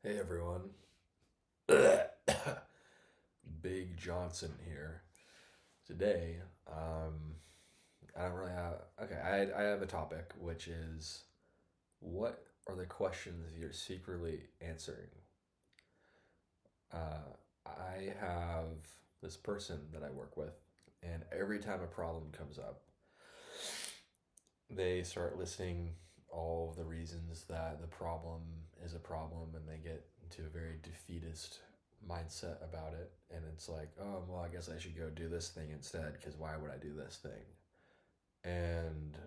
Hey everyone, Big Johnson here. Today, I don't really have. Okay, I have a topic which is what are the questions you're secretly answering? Uh, I have this person that I work with, and every time a problem comes up, they start listing all of the reasons that the problem is a problem, and they get into a very defeatist mindset about it. And it's like, oh, well, I guess I should go do this thing instead because why would I do this thing? And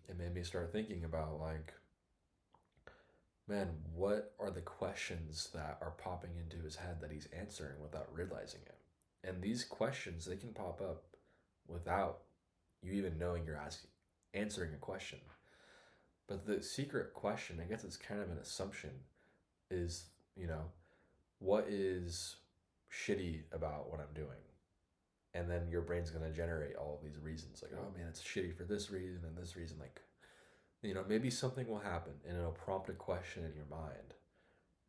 it made me start thinking about, like, man, what are the questions that are popping into his head that he's answering without realizing it? And these questions, they can pop up without you even knowing you're asking answering a question. But the secret question, I guess it's kind of an assumption, is, you know, what is shitty about what I'm doing? And then your brain's going to generate all of these reasons. Like, oh man, it's shitty for this reason and this reason. Like, maybe something will happen and it'll prompt a question in your mind.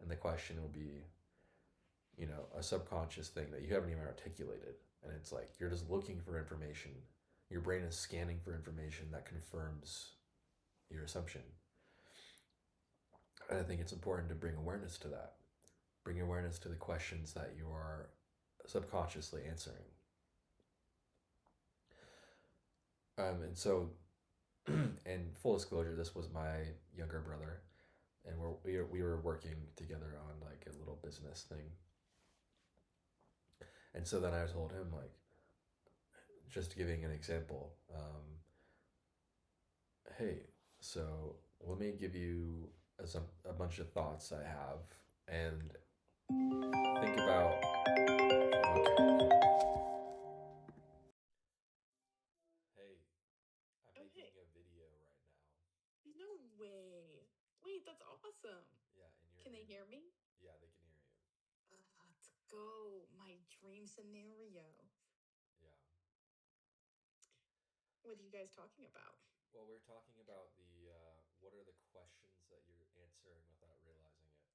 And the question will be, a subconscious thing that you haven't even articulated. And it's like, you're just looking for information. Your brain is scanning for information that confirms your assumption. And I think it's important to bring awareness to that. Bring awareness to the questions that you are subconsciously answering. And so, in full disclosure, this was my younger brother, and we were working together on like a little business thing. And so then I told him, like, just giving an example, hey, so let me give you a bunch of thoughts I have, and think about. Okay, cool. Hey, I'm Oh, making hey. a video right now. No way. Wait, that's awesome. Yeah, and you're Can they in. hear me? Yeah, they can hear you. Let's go. My dream scenario. Yeah. What are you guys talking about? Well, we're talking about the what are the questions that you're answering without realizing it?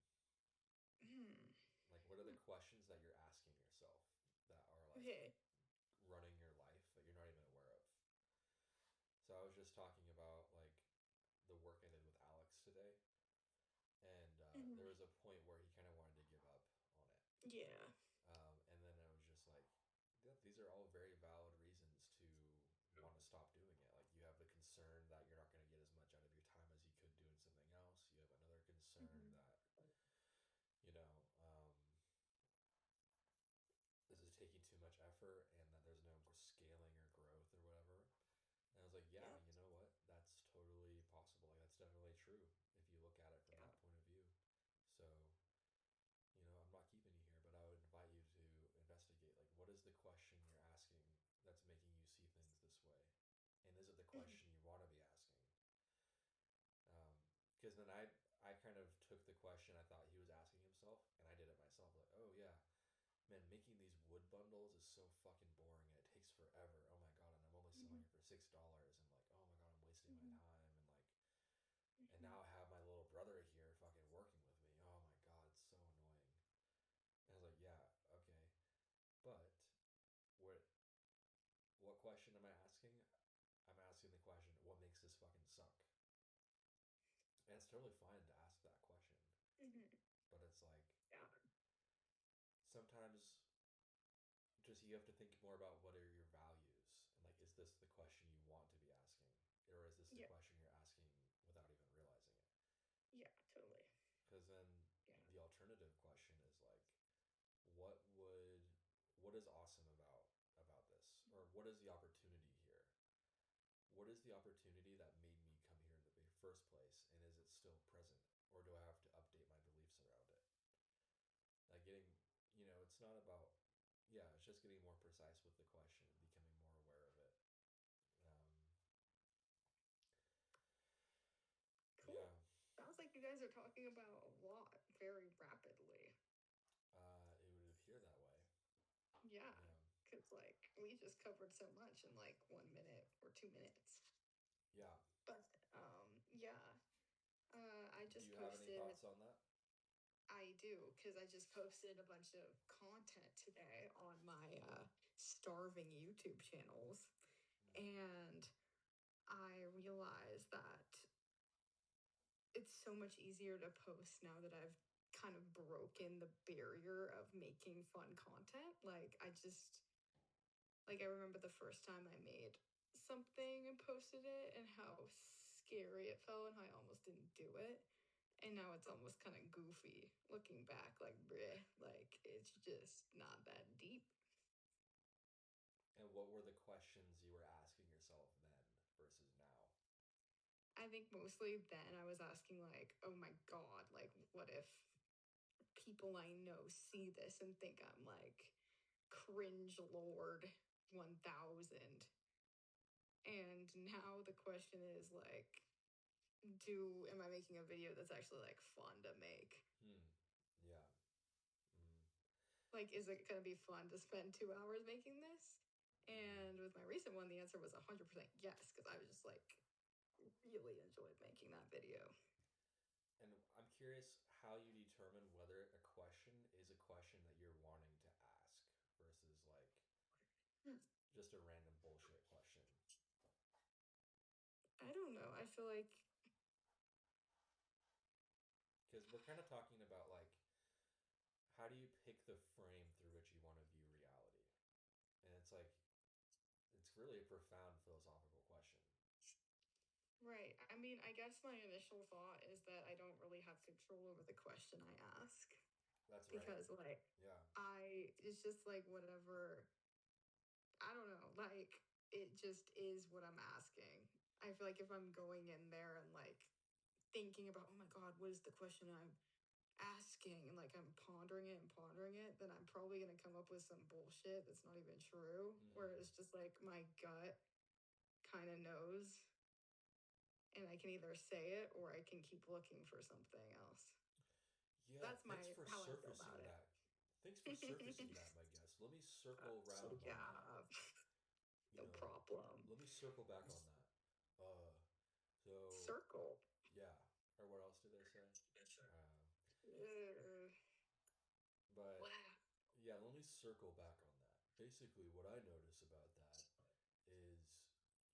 Hmm. Like, what are the questions that you're asking yourself that are like Okay. running your life that you're not even aware of? So I was just talking about like the work I did with Alex today, and Hmm. there was a point where he kind of wanted to give up on it. Yeah. And then I was just like, yeah, these are all very valid reasons to want to stop doing it. Like, you have the concern that you're not going to get as much out of your time as you could doing something else. You have another concern Hmm. that, you know, um, this is taking too much effort and that there's no scaling or growth or whatever. And I was like, yeah, Yeah. you know what? That's totally possible. Like, that's definitely true if you look at it from Yeah. that point of view. So, I'm not keeping you here, but I would invite you to investigate. Like, what is the question you're asking that's making you see things this way? And is it the Hmm. question you want to be asking? Because then I kind of took the question I thought he was asking himself, and I did it myself. Like, oh yeah, man, making these wood bundles is so fucking boring. And it takes forever. Oh my god, and I'm only selling Hmm. it for $6. And like, oh my god, I'm wasting my Hmm. time. And Hmm. now I have my little brother here fucking working with me. Oh my god, it's so annoying. And I was like, yeah, okay, but what what question am I asking? I'm asking the question, what makes this fucking suck? And it's totally fine to ask that question, Hmm. but it's like Yeah. sometimes just you have to think more about what are your values and like is this the question you want to be asking or is this the Yeah. question you're asking without even realizing it? Yeah. Totally. Because then Yeah. the alternative question is like what would what is awesome about this or what is the opportunity here? What is the opportunity that made me come here in the first place and is it still present or do I have to update my beliefs around it? Like getting, it's not about, yeah, it's just getting more precise with the question and becoming more aware of it. Um, Cool. yeah, Sounds like you guys are talking about a lot very rapidly. it would appear that way. Yeah. Yeah, Because, like, we just covered so much in like 1 minute or 2 minutes. yeah. But, yeah. I Do just you have any posted. thoughts on that? do, because I just posted a bunch of content today on my starving YouTube channels. And I realized that it's so much easier to post now that I've kind of broken the barrier of making fun content. I remember the first time I made something and posted it and how scary it felt and how I almost didn't do it. And now it's almost kind of goofy looking back, like, bleh, like, it's just not that deep. And what were the questions you were asking yourself then versus now? I think mostly then I was asking, like, oh my God, like, what if people I know see this and think I'm like cringe Lord 1000? And now the question is, like, am I making a video that's actually like fun to make? Yeah. Like, is it going to be fun to spend 2 hours making this? And with my recent one, the answer was 100% yes, because I was just like, really enjoyed making that video. And I'm curious how you determine whether a question is a question that you're wanting to ask versus like just a random bullshit question. I don't know. I feel like, Because we're kind of talking about like, how do you pick the frame through which you want to view reality? And it's like, it's really a profound philosophical question. right. I mean, I guess my initial thought is that I don't really have control over the question I ask. That's right. Because, like, Yeah. it's just like whatever, I don't know, like, it just is what I'm asking. I feel like if I'm going in there and like thinking about, oh my God, what is the question I'm asking? And like I'm pondering it, then I'm probably going to come up with some bullshit that's not even true. Where it's just like my gut kind of knows. And I can either say it or I can keep looking for something else. Yeah, That's thanks for how I feel surfacing about it. that. Thanks for surfacing that, my guest. Let me circle around on that. Yeah, You no know, problem. let me circle back on that. So Circle. yeah, or what else did they say? Uh, But wow. yeah, let me circle back on that. Basically, what I notice about that is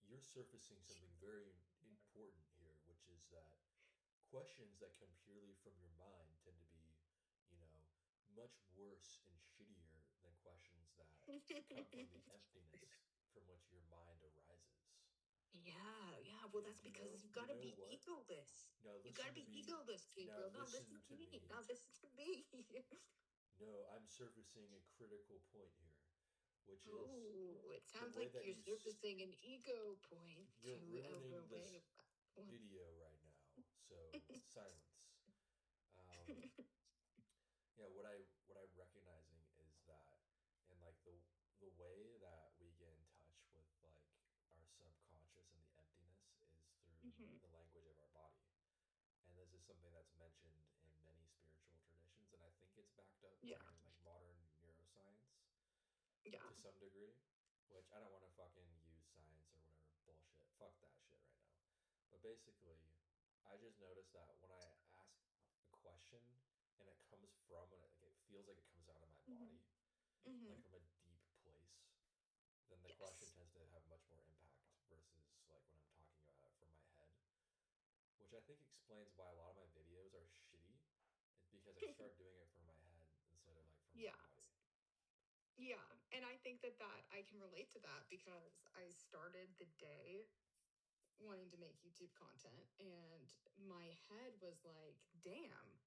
you're surfacing something very important here, which is that questions that come purely from your mind tend to be, you know, much worse and shittier than questions that come from the emptiness from which your mind arises. Yeah. Well, that's Do because you you gotta know be what? egoless. Now You gotta listen to be me. egoless, Now Gabriel. Now listen listen to to me. me. Now listen to me. No, I'm surfacing a critical point here, which is Oh, it the sounds way like that you're surfacing an ego point you're to ruining overweigh. this video right now. So silence. Um, yeah, what I'm recognizing is that, and like the way that we get in touch with like our subconscious and the emptiness is through Hmm. the language of our body. And this is something that's mentioned in many spiritual traditions, and I think it's backed up by Yeah, like modern neuroscience yeah. to some degree, which I don't want to fucking use science or whatever bullshit. Fuck that shit right now. But basically, I just noticed that when I ask a question and it comes from, and it feels like it comes out of my Hmm. body, Hmm. like from a deep place, then the question Yes. tends to have much more impact versus like when I'm talking about it from my head, which I think explains why a lot of my videos are shitty. It's because I start doing it from my head instead of like from my Yeah. body. Yeah. And I think that I can relate to that because I started the day wanting to make YouTube content and my head was like, damn,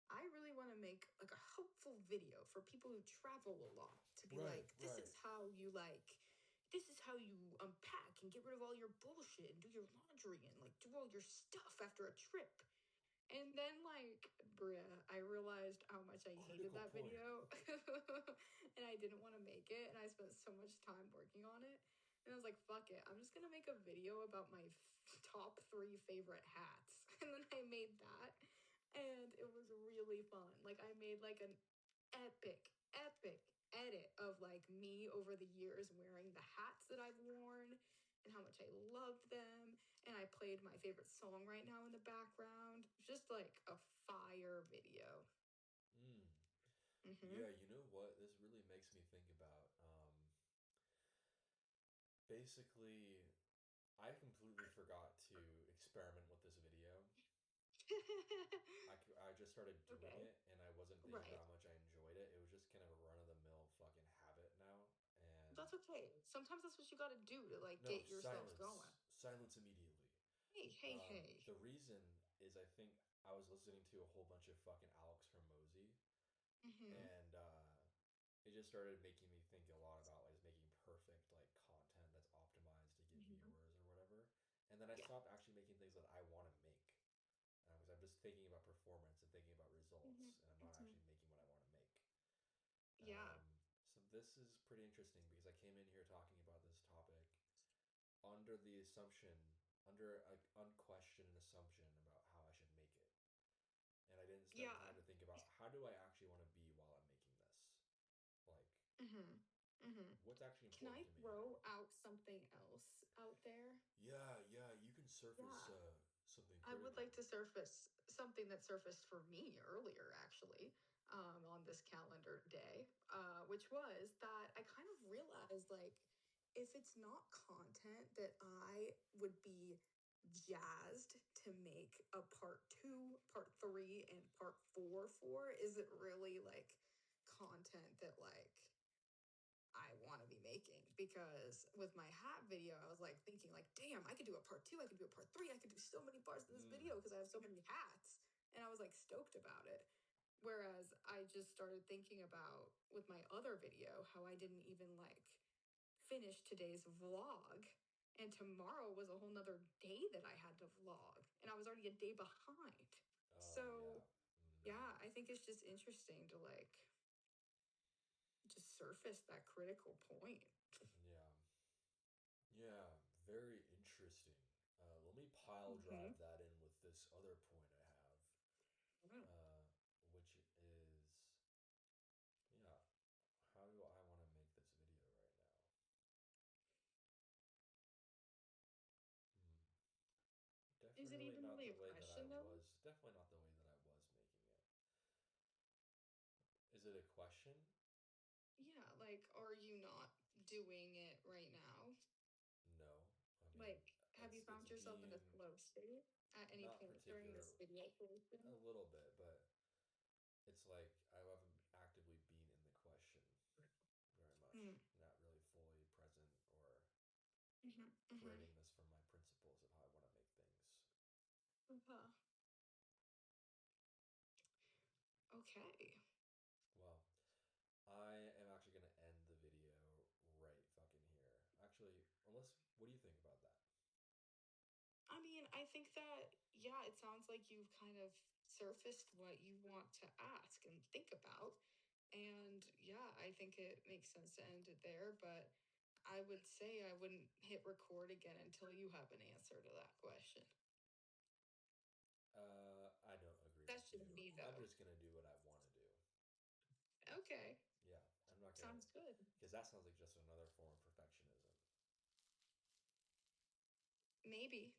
I really want to make like a helpful video for people who travel a lot to be Right, like, right. this is how you unpack and get rid of all your bullshit and do your laundry and like do all your stuff after a trip. And then, like, bruh, I realized how much I hated Critical that point. video. And I didn't want to make it. And I spent so much time working on it. And I was like, fuck it. I'm just going to make a video about my top 3 favorite hats. And then I made that. And it was really fun. Like, I made like an epic edit of like me over the years wearing the hats that I've worn and how much I loved them. And I played my favorite song right now in the background. Just like a fire video. Yeah, you know what? This really makes me think about basically I completely forgot to experiment with this video. I just started doing Okay. it and I wasn't thinking Right. about how much I enjoyed it. It was just kind of a run of the mill fucking habit now. And That's okay. Sometimes that's what you got to do to like no, get yourself going. silence immediately. Hey, hey, hey. The reason is I think I was listening to a whole bunch of fucking Alex Hormozy, Mhm. and it just started making me think a lot about like making perfect like content that's optimized to get Mhm. viewers or whatever. And then I Yeah. stopped actually making things that I want to make because I'm just thinking about performance and thinking about Mhm. results, and I'm not Mhm. actually making what I want to make. Yeah. So this is pretty interesting because I came in here talking about this topic under the assumption, under an unquestioned assumption about how I should make it. And I didn't spend Yeah. time to think about how do I actually want to be while I'm making this? Like, Mhm. Mhm. what's actually Can important I to me? throw out something else out there? Yeah, you can surface Yeah. something I would like critical. to surface something that surfaced for me earlier, actually, on this calendar day, which was that I kind of realized like, if it's not content that I would be jazzed to make a part two, part three, and part four for, is it really like content that like I want to be making? Because with my hat video, I was like thinking like, damn, I could do a part two, I could do a part three, I could do so many parts of this Mm, video because I have so many hats. And I was like stoked about it. Whereas I just started thinking about with my other video how I didn't even like finish today's vlog. And tomorrow was a whole nother day that I had to vlog. And I was already a day behind. oh yeah. So Mm, yeah, I think it's just interesting to like just surface that critical point. yeah. Yeah, very interesting. Let me pile Mm-hmm. drive that in with this other point I have, which is, yeah, how do I want to make this video right now? Hmm. Is it Definitely even not really the a way that I question though? was. Definitely not the way that I was making it. Is it a question? Yeah, like, are you not doing it right now? No. I mean, Like, have you it's found yourself in a being flow state at any not point during particular, this video a creation? little bit, but it's like I haven't actively been in the question very much. Hmm. Not really fully present or Mm-hmm. Mm-hmm. creating this from my principles of how I want to make things. Uh-huh. Okay. Well, I am actually going to end the video right fucking here. Actually, unless, what do you think about that? I mean, I think that, yeah, it sounds like you've kind of surfaced what you want to ask and think about. And yeah, I think it makes sense to end it there, but I would say I wouldn't hit record again until you have an answer to that question. I don't agree with That's just you. me, I'm though. just going to do what I want to do. Okay, Yeah, I'm not going to, sounds good. because that sounds like just another form of perfectionism. Maybe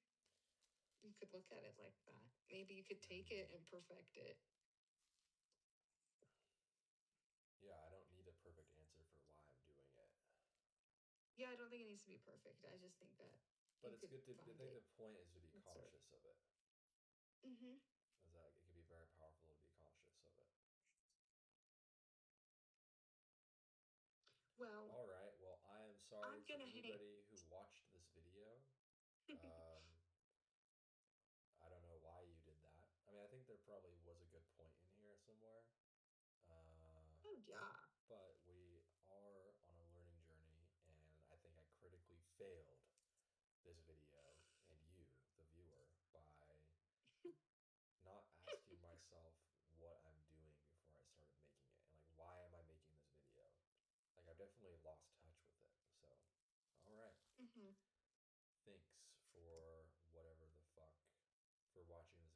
you could look at it like that. Maybe you could take it Mm, and perfect it. yeah, I don't need a perfect answer for why I'm doing it. Yeah, I don't think it needs to be perfect. I just think that But you it's could good to, I find think the it. point is to be Insert. conscious of it. Mm-hmm. Is that it can be very powerful to be conscious of it. Well, All right. Well, I am sorry I'm for gonna hang. anybody who watched this video. Um, I don't know why you did that. I mean, I think there probably was a good point in here somewhere. Uh, Oh yeah. but we are on a learning journey, and I think I critically failed this video and you, the viewer, by not asking myself what I'm doing before I started making it, and like, why am I making this video? Like, I've definitely lost touch with it. So, all right. Mm-hmm. Thanks for whatever the fuck for watching